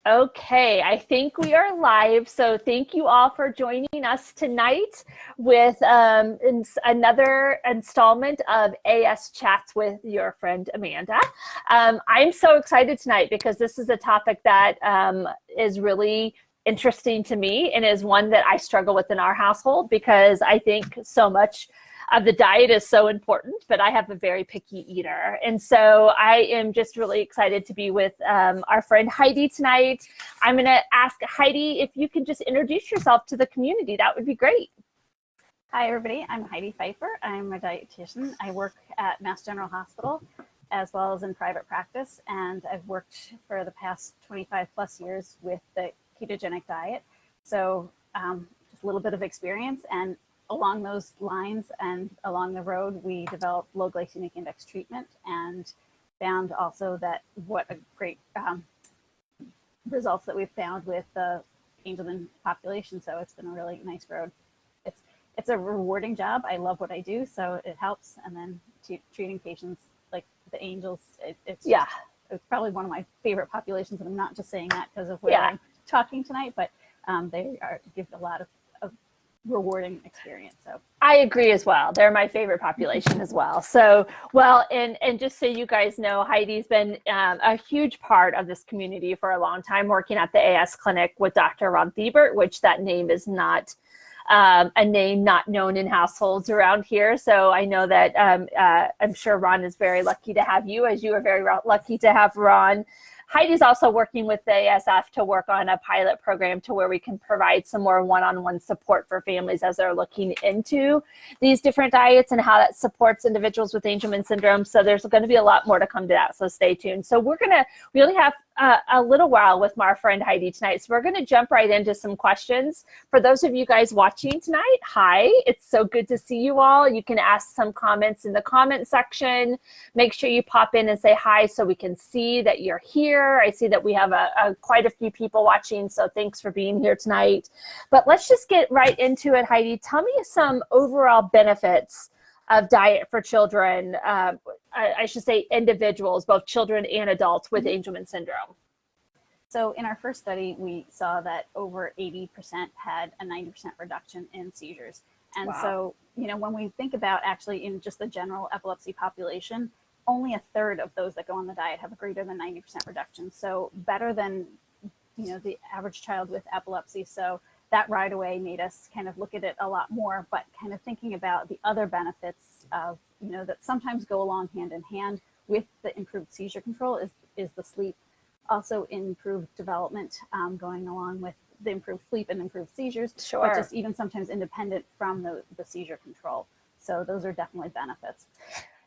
Okay, I think we are live. So thank you all for joining us tonight with another installment of AS Chats with your friend Amanda. I'm so excited tonight because this is a topic that is really interesting to me and is one that I struggle with in our household because I think so much of the diet is so important, but I have a very picky eater. And so I am just really excited to be with our friend Heidi tonight. I'm going to ask Heidi if you can just introduce yourself to the community. That would be great. Hi, everybody. I'm Heidi Pfeifer. I'm a dietitian. I work at Mass General Hospital as well as in private practice. And I've worked for the past 25 plus years with the ketogenic diet. So just a little bit of experience, and along those lines and along the road, we developed low glycemic index treatment and found also that what a great results that we've found with the Angelman population. So it's been a really nice road. It's a rewarding job. I love what I do, so it helps. And then treating patients like the angels, it's probably one of my favorite populations. And I'm not just saying that because of where I'm talking tonight, but they give a lot of rewarding experience. So I agree as well. They're my favorite population as well. So, well, and just so you guys know, Heidi's been a huge part of this community for a long time, working at the AS clinic with Dr. Ron Thiebert, which that name is not a name not known in households around here. So I know that I'm sure Ron is very lucky to have you, as you are very lucky to have Ron. Heidi's also working with the ASF to work on a pilot program to where we can provide some more one-on-one support for families as they're looking into these different diets and how that supports individuals with Angelman syndrome. So there's going to be a lot more to come to that. So stay tuned. So we only have a little while with our friend Heidi tonight. So we're going to jump right into some questions. For those of you guys watching tonight, hi, it's so good to see you all. You can ask some comments in the comment section. Make sure you pop in and say hi so we can see that you're here. I see that we have quite a few people watching, so thanks for being here tonight. But let's just get right into it, Heidi. Tell me some overall benefits of diet for children, I should say individuals, both children and adults with Angelman syndrome. So in our first study, we saw that over 80% had a 90% reduction in seizures. And so, when we think about actually in just the general epilepsy population, only a third of those that go on the diet have a greater than 90% reduction. So better than, the average child with epilepsy. So that right away made us kind of look at it a lot more, but kind of thinking about the other benefits of, that sometimes go along hand in hand with the improved seizure control is the sleep, also improved development going along with the improved sleep and improved seizures, but just even sometimes independent from the seizure control. So those are definitely benefits.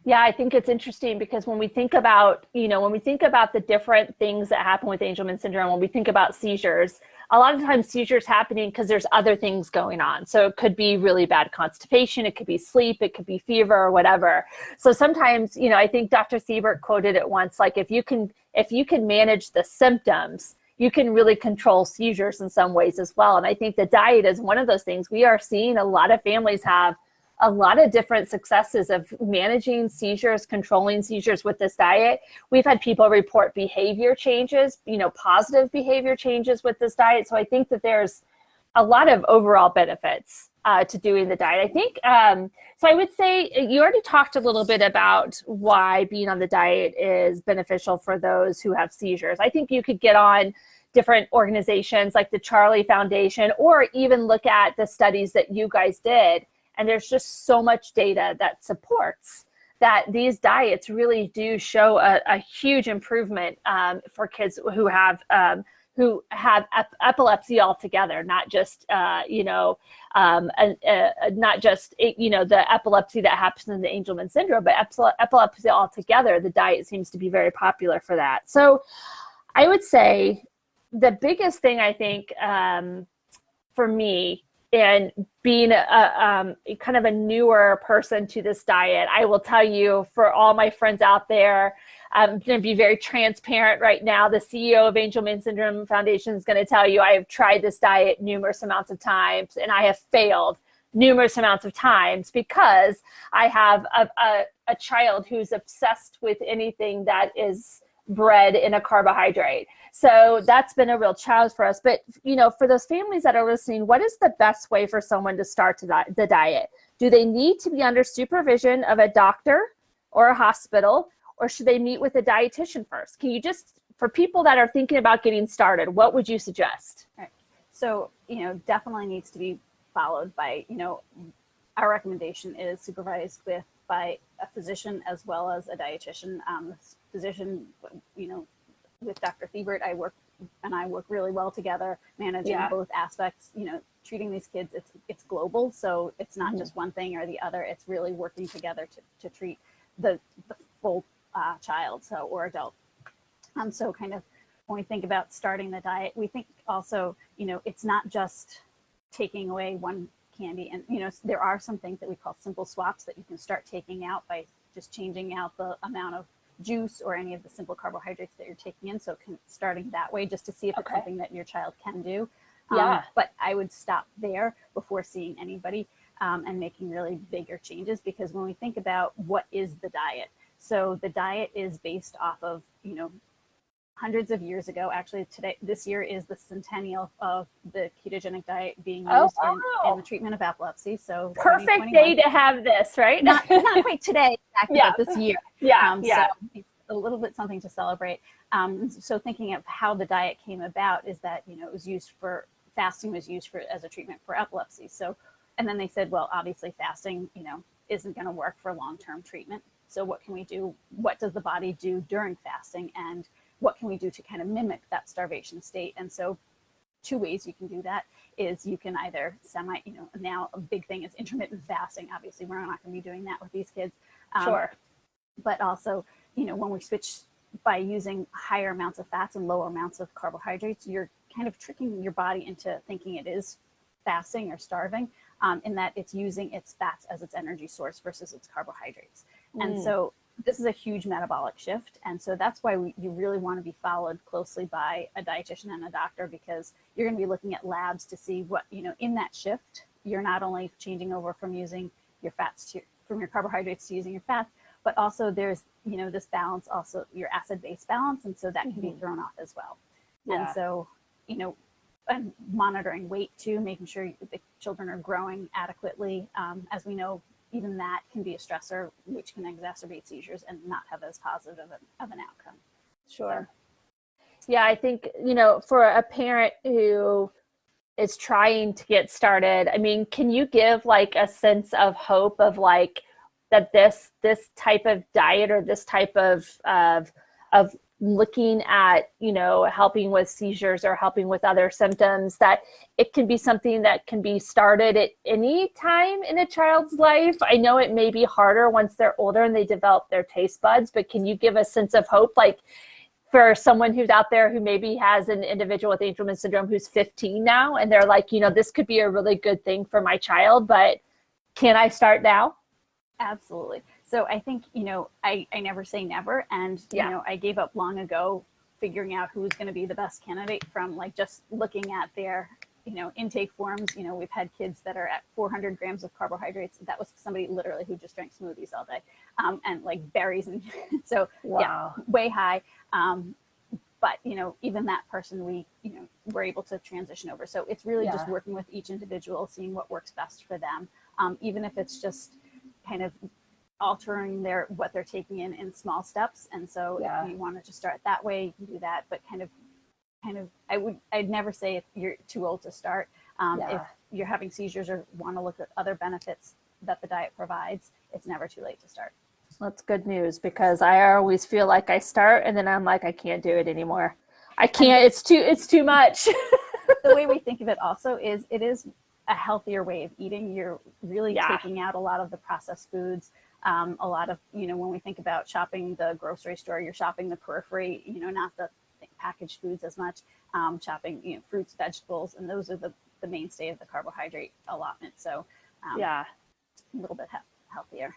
Yeah, I think it's interesting because when we think about, the different things that happen with Angelman syndrome, when we think about seizures, a lot of times seizures happening because there's other things going on. So it could be really bad constipation, it could be sleep, it could be fever or whatever. So sometimes, I think Dr. Thiebert quoted it once, like if you can manage the symptoms, you can really control seizures in some ways as well. And I think the diet is one of those things. We are seeing a lot of families have a lot of different successes of managing seizures, controlling seizures with this diet. We've had people report behavior changes, positive behavior changes with this diet. So I think that there's a lot of overall benefits to doing the diet. I think, so I would say you already talked a little bit about why being on the diet is beneficial for those who have seizures. I think you could get on different organizations like the Charlie Foundation, or even look at the studies that you guys did. And there's just so much data that supports that these diets really do show a huge improvement for kids who have epilepsy altogether, not just not just the epilepsy that happens in the Angelman syndrome, but epilepsy altogether. The diet seems to be very popular for that. So I would say the biggest thing I think for me, and being a kind of a newer person to this diet, I will tell you, for all my friends out there, I'm going to be very transparent right now. The CEO of Angelman Syndrome Foundation is going to tell you I have tried this diet numerous amounts of times, and I have failed numerous amounts of times because I have a child who's obsessed with anything that is bread in a carbohydrate. So that's been a real challenge for us. But, you know, for those families that are listening, what is the best way for someone to start the diet? Do they need to be under supervision of a doctor or a hospital, or should they meet with a dietitian first? Can you just, for people that are thinking about getting started, what would you suggest? Right. So, you know, definitely needs to be followed by, you know, our recommendation is supervised by a physician as well as a dietitian. Physician, you know, with Dr. Thiebert, I work really well together, managing both aspects. You know, treating these kids, it's global, so it's not just one thing or the other. It's really working together to treat the full child, or adult. So kind of when we think about starting the diet, we think also, you know, it's not just taking away one candy. And, you know, there are some things that we call simple swaps that you can start taking out by just changing out the amount of juice or any of the simple carbohydrates that you're taking in. So starting that way just to see if it's something that your child can do. But I would stop there before seeing anybody and making really bigger changes, because when we think about what is the diet, so the diet is based off of, you know, hundreds of years ago. Actually, this year is the centennial of the ketogenic diet being used in the treatment of epilepsy. So perfect day to have this, right? Not quite today, exactly, but this year. So it's a little bit something to celebrate. So thinking of how the diet came about is that, you know, it was used for fasting, was used as a treatment for epilepsy. So, and then they said, well, obviously fasting, you know, isn't going to work for long-term treatment. So what can we do? What does the body do during fasting? And what can we do to kind of mimic that starvation state? And so two ways you can do that is you can either you know, now a big thing is intermittent fasting. Obviously, we're not going to be doing that with these kids. But also, you know, when we switch by using higher amounts of fats and lower amounts of carbohydrates, you're kind of tricking your body into thinking it is fasting or starving, in that it's using its fats as its energy source versus its carbohydrates. And so this is a huge metabolic shift. And so that's why you really want to be followed closely by a dietitian and a doctor, because you're going to be looking at labs to see what, you know, in that shift, you're not only changing over from using your fats from your carbohydrates to using your fats, but also there's, you know, this balance, also your acid-base balance. And so that can be thrown off as well. And so, you know, and monitoring weight too, making sure the children are growing adequately. As we know, even that can be a stressor, which can exacerbate seizures and not have as positive of an outcome. So. Yeah, I think, you know, for a parent who is trying to get started, I mean, can you give like a sense of hope of like that this type of diet or this type of looking at, you know, helping with seizures or helping with other symptoms, that it can be something that can be started at any time in a child's life? I know it may be harder once they're older and they develop their taste buds, but can you give a sense of hope, like for someone who's out there who maybe has an individual with Angelman syndrome who's 15 now, and they're like, you know, this could be a really good thing for my child, but can I start now? Absolutely. So I think, you know, I never say never. And, you know, I gave up long ago figuring out who's going to be the best candidate from like just looking at their, you know, intake forms. You know, we've had kids that are at 400 grams of carbohydrates. That was somebody literally who just drank smoothies all day, and like berries. And so, way high. But, you know, even that person, we're able to transition over. So it's really just working with each individual, seeing what works best for them. Even if it's just kind of altering what they're taking in small steps. And so if you wanted to start that way, you can do that. But kind of, I'd never say if you're too old to start. If you're having seizures or want to look at other benefits that the diet provides, it's never too late to start. That's good news, because I always feel like I start and then I'm like, I can't do it anymore. I can't, it's too much. The way we think of it also is it is a healthier way of eating. You're really taking out a lot of the processed foods. A lot of, you know, when we think about shopping the grocery store, you're shopping the periphery, you know, not the packaged foods as much, shopping, you know, fruits, vegetables, and those are the mainstay of the carbohydrate allotment. So a little bit healthier.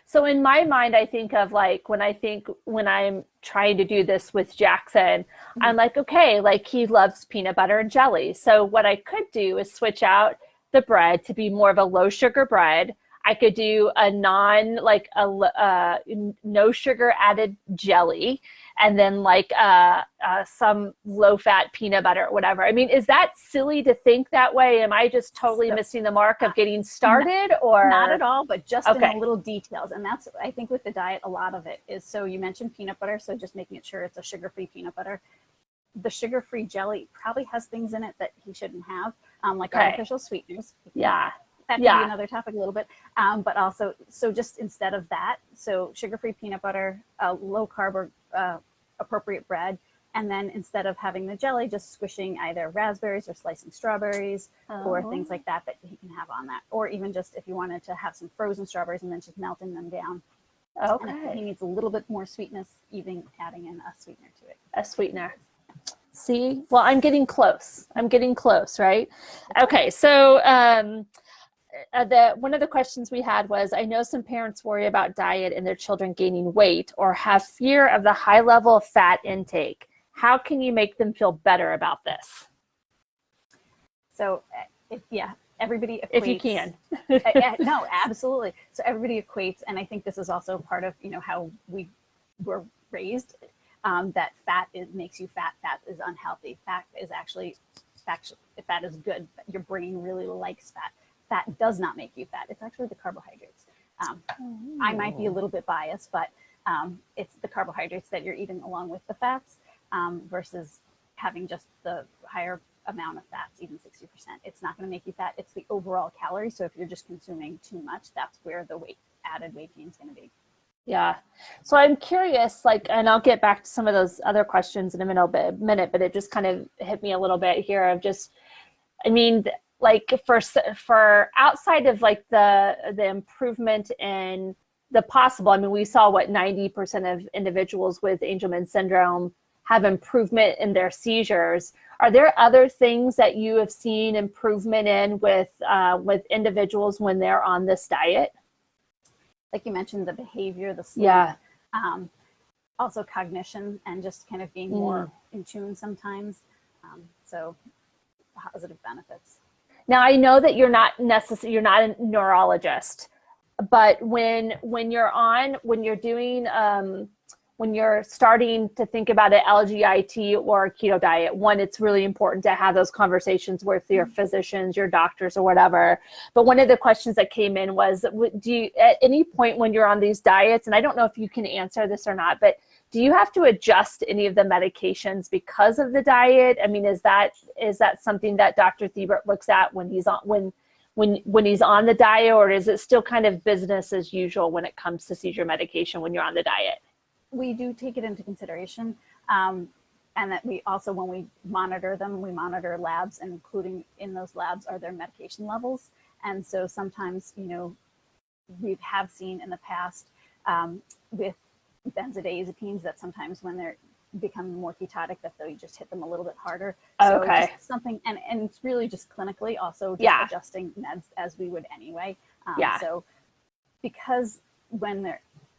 So in my mind, I think of like, when I'm trying to do this with Jackson, I'm like, okay, like he loves peanut butter and jelly. So what I could do is switch out the bread to be more of a low sugar bread. I could do a no sugar added jelly. and then like some low-fat peanut butter or whatever. I mean, is that silly to think that way? Am I just totally missing the mark of getting started, or? Not at all, but just in the little details. And that's, I think with the diet, a lot of it is, so you mentioned peanut butter, so just making it sure it's a sugar-free peanut butter. The sugar-free jelly probably has things in it that he shouldn't have, like artificial sweeteners. Yeah. That could be another topic a little bit, but also, so just instead of that, so sugar-free peanut butter, low carb or appropriate bread, and then instead of having the jelly, just squishing either raspberries or slicing strawberries or things like that that he can have on that, or even just if you wanted to have some frozen strawberries and then just melting them down. Okay. And if he needs a little bit more sweetness, even adding in a sweetener to it. A sweetener. See, well, I'm getting close. I'm getting close, right? Okay, so one of the questions we had was, I know some parents worry about diet and their children gaining weight or have fear of the high level of fat intake. How can you make them feel better about this? So everybody equates. If you can. No, absolutely. So everybody equates, and I think this is also part of, how we were raised, that fat makes you fat. Fat is unhealthy. Fat is good. Your brain really likes fat. Fat does not make you fat. It's actually the carbohydrates. I might be a little bit biased, but it's the carbohydrates that you're eating along with the fats versus having just the higher amount of fats, even 60%. It's not going to make you fat. It's the overall calories. So if you're just consuming too much, that's where the added weight gain is going to be. Yeah. So I'm curious, and I'll get back to some of those other questions in a minute, but it just kind of hit me a little bit here of just, for outside of the improvement in the possible, we saw 90% of individuals with Angelman syndrome have improvement in their seizures. Are there other things that you have seen improvement in with individuals when they're on this diet? Like you mentioned, the behavior, the sleep, also cognition, and just kind of being more in tune sometimes. So positive benefits. Now, I know that you're not a neurologist, but when you're starting to think about an LGIT or a keto diet, one, it's really important to have those conversations with your physicians, your doctors, or whatever. But one of the questions that came in was, do you, at any point when you're on these diets, and I don't know if you can answer this or not, but do you have to adjust any of the medications because of the diet? Is that something that Dr. Thiebert looks at when he's on when he's on the diet, or is it still kind of business as usual when it comes to seizure medication when you're on the diet? We do take it into consideration, and that we also, when we monitor them, we monitor labs, and including in those labs are their medication levels. And so sometimes, we have seen in the past with benzodiazepines that sometimes when they're become more ketotic, that they just hit them a little bit harder. So just something, and it's really just clinically also just adjusting meds as we would anyway. So because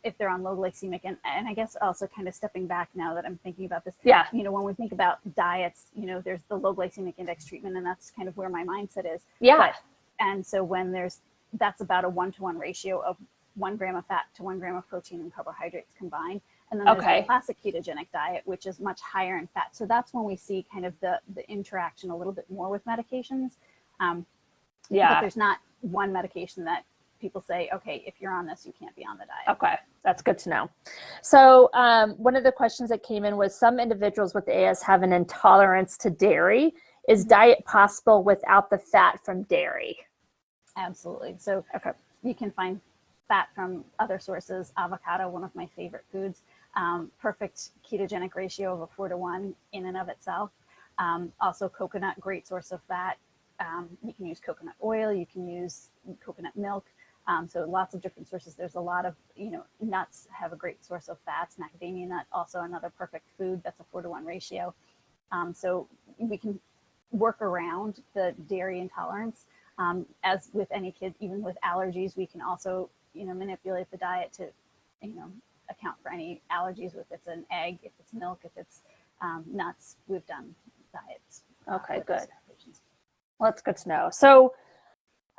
if they're on low glycemic, and I guess also kind of stepping back now that I'm thinking about this, when we think about diets, there's the low glycemic index treatment, and that's kind of where my mindset is. And so when that's about a 1-to-1 ratio of 1 gram of fat to 1 gram of protein and carbohydrates combined. And then there's the classic ketogenic diet, which is much higher in fat. So that's when we see kind of the interaction a little bit more with medications. But there's not one medication that people say, okay, if you're on this, you can't be on the diet. Okay, that's good to know. So one of the questions that came in was, some individuals with AS have an intolerance to dairy. Is diet possible without the fat from dairy? Absolutely. So you can find fat from other sources. Avocado, one of my favorite foods. Perfect ketogenic ratio of a 4-to-1 in and of itself. Also coconut, great source of fat. You can use coconut oil, you can use coconut milk. So lots of different sources. There's a lot of, nuts have a great source of fats. Macadamia nut, also another perfect food. That's a 4-to-1 ratio. So we can work around the dairy intolerance. As with any kid, even with allergies, we can also, manipulate the diet to, account for any allergies. If it's an egg, if it's milk, if it's nuts, we've done diets. Okay, good. Well, that's good to know. So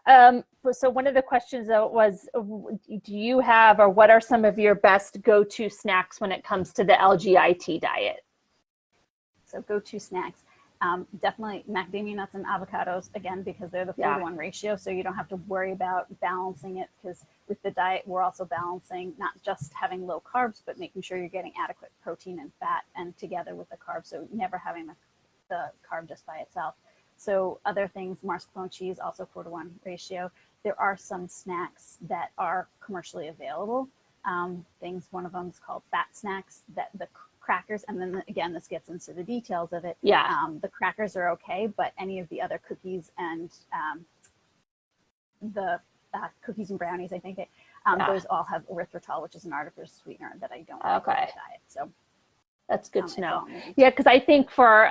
So one of the questions was, do you have, or what are some of your best go-to snacks when it comes to the LGIT diet? So go-to snacks, definitely macadamia nuts and avocados, again, because they're the 4-to-1 ratio. So you don't have to worry about balancing it, because with the diet, we're also balancing not just having low carbs, but making sure you're getting adequate protein and fat and together with the carbs. So never having the carb just by itself. So other things, mascarpone cheese, also 4-to-1 ratio. There are some snacks that are commercially available. One of them is called fat snacks, that the crackers, and then again, this gets into the details of it. The crackers are okay, but any of the other cookies and the cookies and brownies, I think those all have erythritol, which is an artificial sweetener that I don't like in the diet. So that's good to know. Yeah, because I think for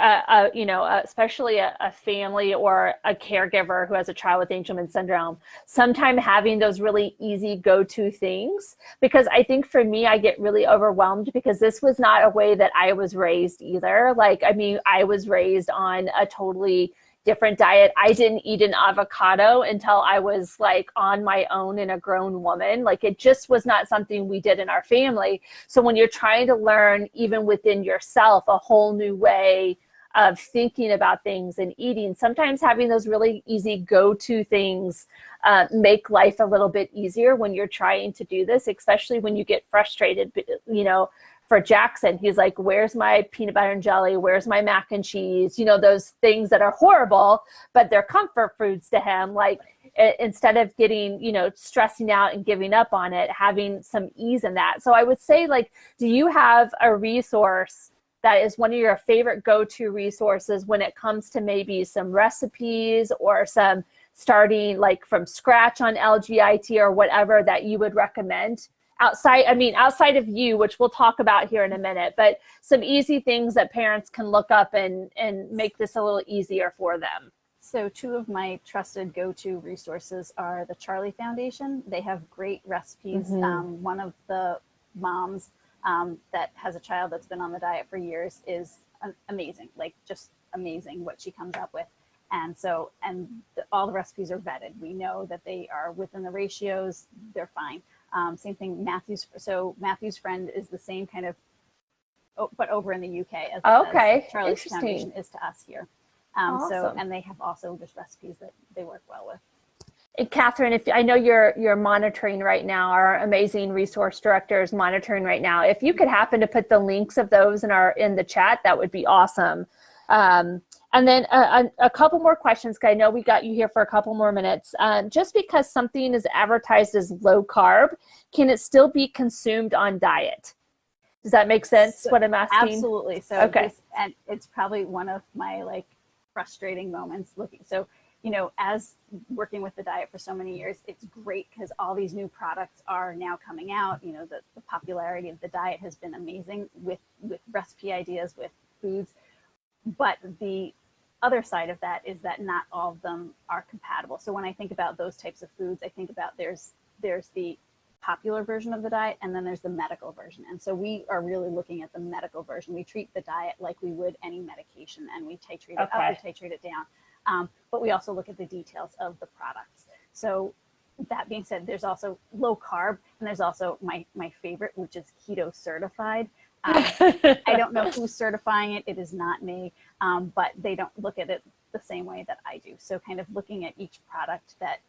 especially a family or a caregiver who has a child with Angelman syndrome, sometimes having those really easy go-to things, because I think for me, I get really overwhelmed because this was not a way that I was raised either. Like, I mean, I was raised on a totally different diet. I didn't eat an avocado until I was like on my own and a grown woman. Like, it just was not something we did in our family. So when you're trying to learn, even within yourself, a whole new way of thinking about things and eating, sometimes having those really easy go-to things make life a little bit easier when you're trying to do this, especially when you get frustrated. For Jackson, he's like, where's my peanut butter and jelly? Where's my mac and cheese? Those things that are horrible, but they're comfort foods to him. Like, instead of getting, stressing out and giving up on it, having some ease in that. So I would say, like, do you have a resource that is one of your favorite go-to resources when it comes to maybe some recipes or some starting like from scratch on LGIT or whatever that you would recommend? Outside of you, which we'll talk about here in a minute, but some easy things that parents can look up and make this a little easier for them. So 2 of my trusted go-to resources are the Charlie Foundation. They have great recipes. One of the moms that has a child that's been on the diet for years is amazing, like just amazing what she comes up with. And so, all the recipes are vetted. We know that they are within the ratios, they're fine. Same thing, Matthew's. So Matthew's Friend is the same kind of, but over in the UK as Charlie's Foundation is to us here. Awesome. So, and they have also just recipes that they work well with. And Catherine, if I know you're monitoring right now, our amazing resource director is monitoring right now. If you could happen to put the links of those in the chat, that would be awesome. And then a couple more questions, because I know we got you here for a couple more minutes. Just because something is advertised as low carb, can it still be consumed on diet? Does that make sense, what I'm asking? Absolutely. So and it's probably one of my frustrating moments looking. So, as working with the diet for so many years, it's great because all these new products are now coming out. The popularity of the diet has been amazing with recipe ideas, with foods. But the other side of that is that not all of them are compatible. So when I think about those types of foods, I think about there's the popular version of the diet, and then there's the medical version. And so we are really looking at the medical version. We treat the diet like we would any medication, and we titrate it up, we titrate it down. But we also look at the details of the products. So that being said, there's also low carb, and there's also my favorite, which is Keto certified. I don't know who's certifying it. It is not me, but they don't look at it the same way that I do. So kind of looking at each product that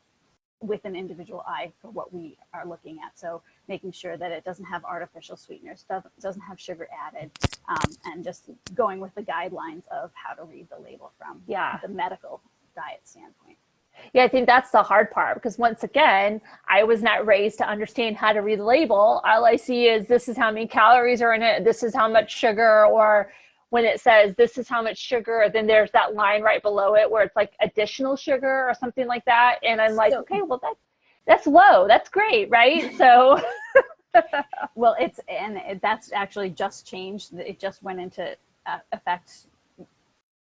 with an individual eye for what we are looking at. So making sure that it doesn't have artificial sweeteners, doesn't have sugar added, and just going with the guidelines of how to read the label from the medical diet standpoint. Yeah, I think that's the hard part, because once again, I was not raised to understand how to read the label. All I see is this is how many calories are in it, this is how much sugar, or when it says this is how much sugar, then there's that line right below it where it's like additional sugar or something like that. And I'm like, okay, well that's low, that's great, right? So well, that's actually just changed. It just went into effect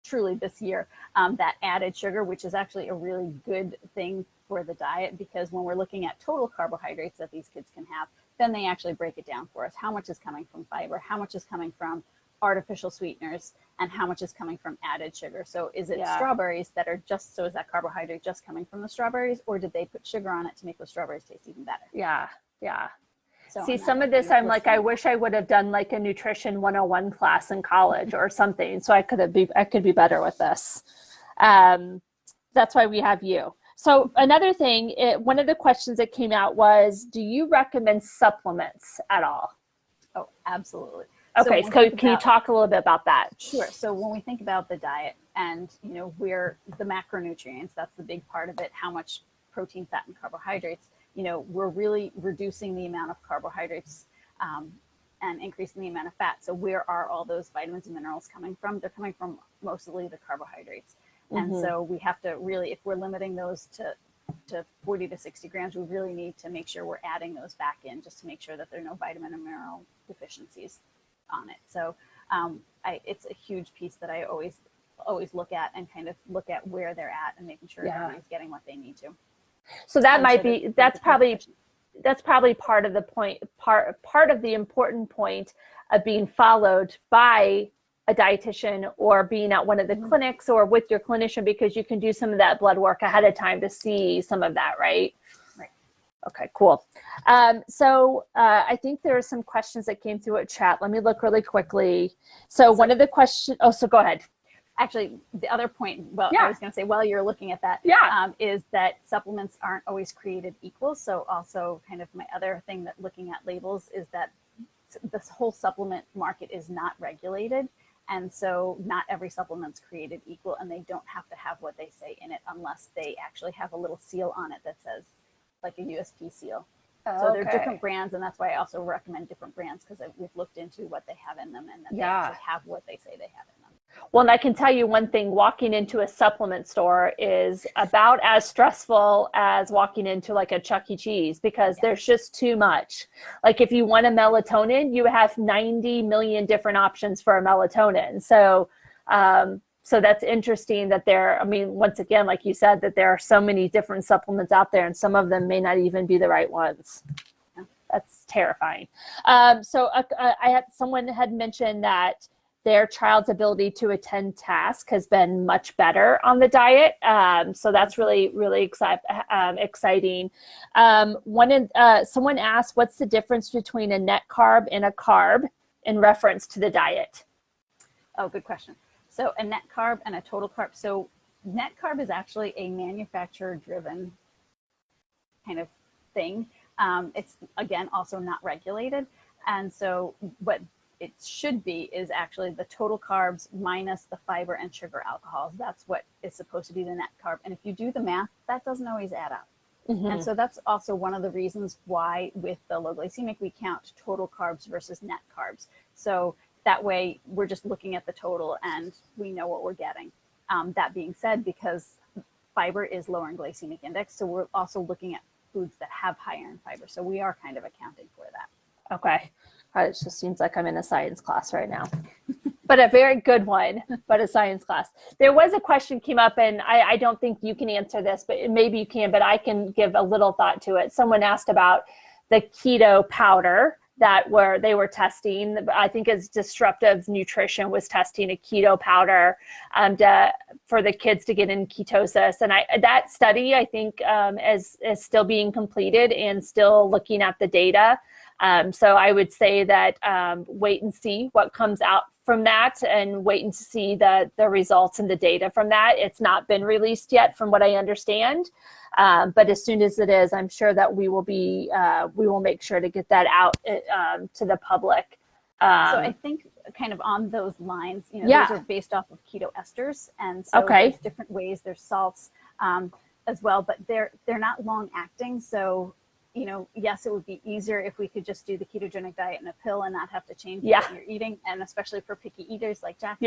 truly this year, that added sugar, which is actually a really good thing for the diet, because when we're looking at total carbohydrates that these kids can have, then they actually break it down for us. How much is coming from fiber? How much is coming from artificial sweeteners? and how much is coming from added sugar. So is it Yeah. strawberries that are just, so is that carbohydrate just coming from the strawberries, or did they put sugar on it to make those strawberries taste even better? Yeah. Yeah. So See, some of this, I'm like, I wish I would have done like a nutrition 101 class in college or something, so I could be better with this. That's why we have you. So another thing, one of the questions that came out was, do you recommend supplements at all? Oh, absolutely. Okay, so can you talk a little bit about that? Sure. So when we think about the diet and, we're the macronutrients, that's the big part of it, how much protein, fat, and carbohydrates, we're really reducing the amount of carbohydrates and increasing the amount of fat. So where are all those vitamins and minerals coming from? They're coming from mostly the carbohydrates. And so we have to really, if we're limiting those to 40 to 60 grams, we really need to make sure we're adding those back in just to make sure that there are no vitamin and mineral deficiencies on it. So it's a huge piece that I always look at and kind of look at where they're at and making sure everybody's getting what they need to. So that might be, that's probably part of the point, part of the important point of being followed by a dietitian or being at one of the clinics or with your clinician, because you can do some of that blood work ahead of time to see some of that, right? Right. Okay, cool. So I think there are some questions that came through at chat. Let me look really quickly. So one of the questions, so go ahead. Actually, the other point, I was going to say, while you're looking at that, is that supplements aren't always created equal. So also kind of my other thing that looking at labels is that this whole supplement market is not regulated. And so not every supplement's created equal, and they don't have to have what they say in it unless they actually have a little seal on it that says, like a USP seal. So they're different brands, and that's why I also recommend different brands, because we've looked into what they have in them and that they actually have what they say they have in them. Well, and I can tell you one thing, walking into a supplement store is about as stressful as walking into like a Chuck E. Cheese, because there's just too much. Like if you want a melatonin, you have 90 million different options for a melatonin. So, so that's interesting that once again, like you said, that there are so many different supplements out there, and some of them may not even be the right ones. That's terrifying. So someone had mentioned that their child's ability to attend task has been much better on the diet. So that's really, really exciting. Someone asked, what's the difference between a net carb and a carb in reference to the diet? Oh, good question. So a net carb and a total carb. So net carb is actually a manufacturer-driven kind of thing. It's, again, also not regulated. And so what it should be is actually the total carbs minus the fiber and sugar alcohols. That's what is supposed to be the net carb. And if you do the math, that doesn't always add up. And so that's also one of the reasons why with the low glycemic, we count total carbs versus net carbs. So that way we're just looking at the total and we know what we're getting. That being said, because fiber is lower in glycemic index, so we're also looking at foods that have higher in fiber. So we are kind of accounting for that. Okay. It just seems like I'm in a science class right now, but a very good one, but a science class. There was a question came up, and I don't think you can answer this, but maybe you can, but I can give a little thought to it. Someone asked about the keto powder that they were testing. I think it's Disruptive Nutrition was testing a keto powder for the kids to get in ketosis. And that study, I think, is still being completed and still looking at the data. So I would say that wait and see what comes out from that, and wait and see the results and the data from that. It's not been released yet from what I understand. But as soon as it is, I'm sure that we will make sure to get that out to the public. So I think kind of on those lines, those are based off of keto esters. And so there's different ways, there's salts as well, but they're not long acting. So yes, it would be easier if we could just do the ketogenic diet in a pill and not have to change what you're eating, and especially for picky eaters like Jack.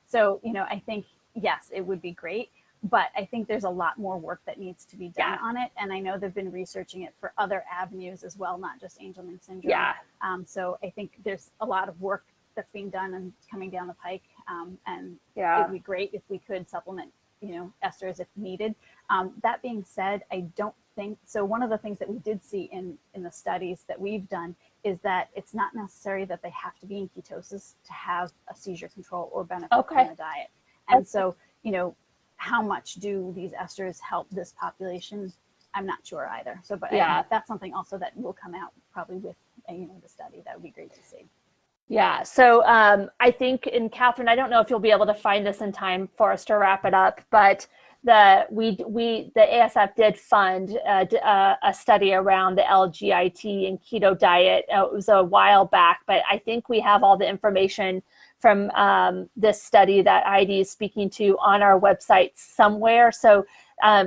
So, I think, yes, it would be great, but I think there's a lot more work that needs to be done on it. And I know they've been researching it for other avenues as well, not just Angelman syndrome. So I think there's a lot of work that's being done and coming down the pike. And it would be great if we could supplement esters if needed. That being said, I don't think so. One of the things that we did see in the studies that we've done is that it's not necessary that they have to be in ketosis to have a seizure control or benefit from the diet. And so, how much do these esters help this population? I'm not sure either. So, but that's something also that will come out probably with the study. That would be great to see. Yeah. So I think, and Catherine, I don't know if you'll be able to find this in time for us to wrap it up, but the ASF did fund a study around the LGIT and keto diet. It was a while back, but I think we have all the information from this study that Heidi is speaking to on our website somewhere. So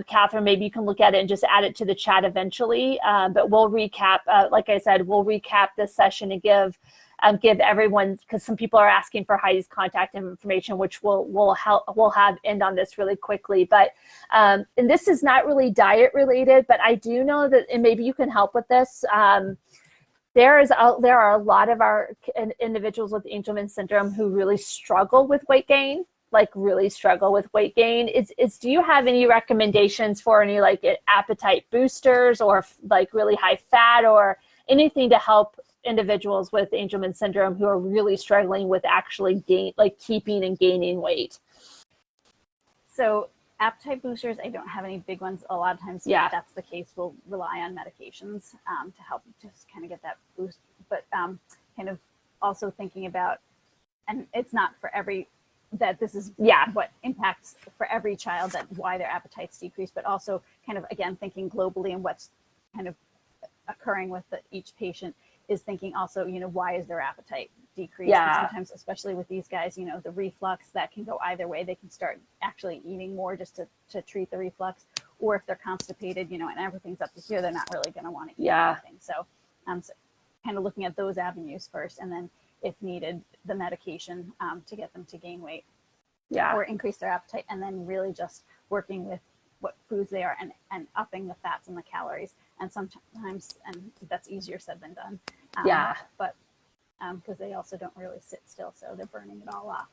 Catherine, maybe you can look at it and just add it to the chat eventually. But we'll recap, like I said, we'll recap this session and give everyone, because some people are asking for Heidi's contact information, which we'll have end on this really quickly. But and this is not really diet related, but I do know that, and maybe you can help with this. There are a lot of our individuals with Angelman syndrome who really struggle with weight gain, do you have any recommendations for any like appetite boosters or like really high fat or anything to help individuals with Angelman syndrome who are really struggling with actually keeping and gaining weight? So appetite boosters, I don't have any big ones. A lot of times, if that's the case, we'll rely on medications to help just kind of get that boost. But kind of also thinking about, and it's not for every, that this is what impacts for every child, that why their appetites decrease, but also kind of, again, thinking globally and what's kind of occurring with each patient is thinking also, why is their appetite decreased? And sometimes, especially with these guys, the reflux, that can go either way. They can start actually eating more just to treat the reflux, or if they're constipated, and everything's up to here, they're not really going to want to eat anything. So, so kind of looking at those avenues first, and then if needed, the medication to get them to gain weight or increase their appetite, and then really just working with what foods they are and upping the fats and the calories. And sometimes, and that's easier said than done. But because they also don't really sit still, so they're burning it all off.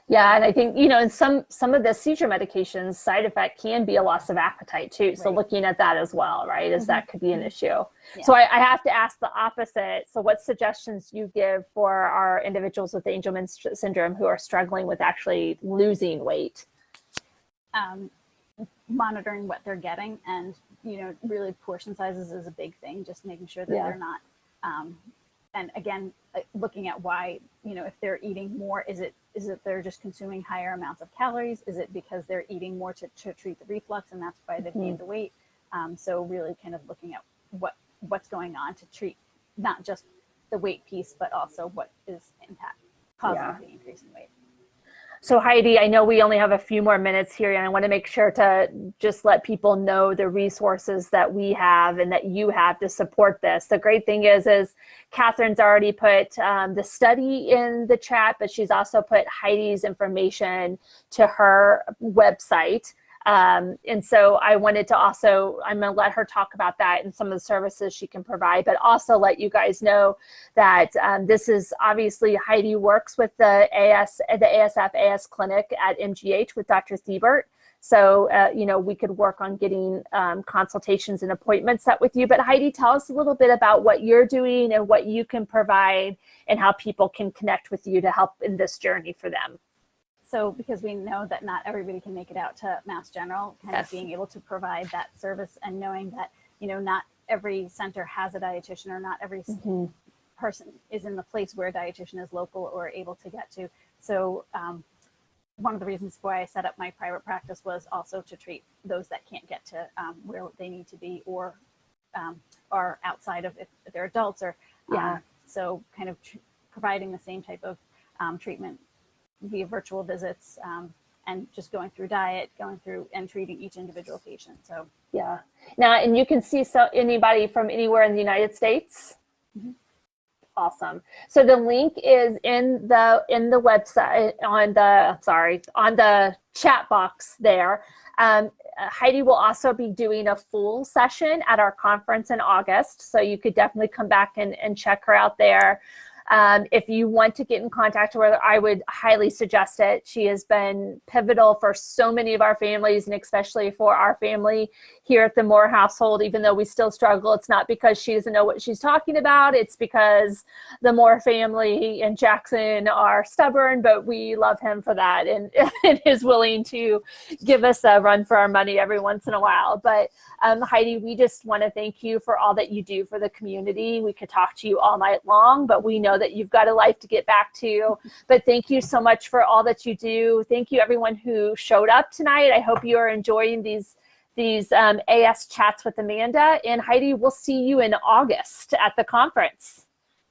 Yeah, and I think, in some of the seizure medications, side effect can be a loss of appetite too. So looking at that as well, right, is that could be an issue. Yeah. So I have to ask the opposite. So what suggestions do you give for our individuals with Angelman syndrome who are struggling with actually losing weight? Monitoring what they're getting, and really portion sizes is a big thing, just making sure that they're not and again, looking at why, if they're eating more, is it they're just consuming higher amounts of calories? Is it because they're eating more to treat the reflux, and that's why they've gained the weight? So really kind of looking at what's going on to treat not just the weight piece, but also what is causing the increase in weight. So Heidi, I know we only have a few more minutes here, and I want to make sure to just let people know the resources that we have and that you have to support this. The great thing is Catherine's already put the study in the chat, but she's also put Heidi's information to her website. And so I wanted to I'm going to let her talk about that and some of the services she can provide, but also let you guys know that this is obviously Heidi works with the ASF AS clinic at MGH with Dr. Siebert. So, we could work on getting consultations and appointments set with you. But Heidi, tell us a little bit about what you're doing and what you can provide and how people can connect with you to help in this journey for them. So because we know that not everybody can make it out to Mass General, kind of being able to provide that service and knowing that, not every center has a dietitian, or not every person is in the place where a dietitian is local or able to get to. So one of the reasons why I set up my private practice was also to treat those that can't get to where they need to be, or are outside of, if they're adults, or so kind of providing the same type of treatment via virtual visits, and just going through diet, and treating each individual patient. So now, and you can see anybody from anywhere in the United States. Awesome. So the link is in the website on the chat box there. Heidi will also be doing a full session at our conference in August, so you could definitely come back and check her out there. If you want to get in contact with her, I would highly suggest it. She has been pivotal for so many of our families, and especially for our family here at the Moore household. Even though we still struggle, it's not because she doesn't know what she's talking about. It's because the Moore family and Jackson are stubborn, but we love him for that, and, and is willing to give us a run for our money every once in a while. But Heidi, we just want to thank you for all that you do for the community. We could talk to you all night long, but we know that you've got a life to get back to. But thank you so much for all that you do. Thank you everyone who showed up tonight. I hope you are enjoying these AS chats with Amanda. And Heidi, we'll see you in August at the conference.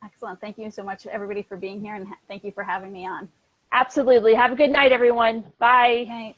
Excellent. Thank you so much, everybody, for being here, and thank you for having me on. Absolutely. Have a good night, everyone. Bye. Good night.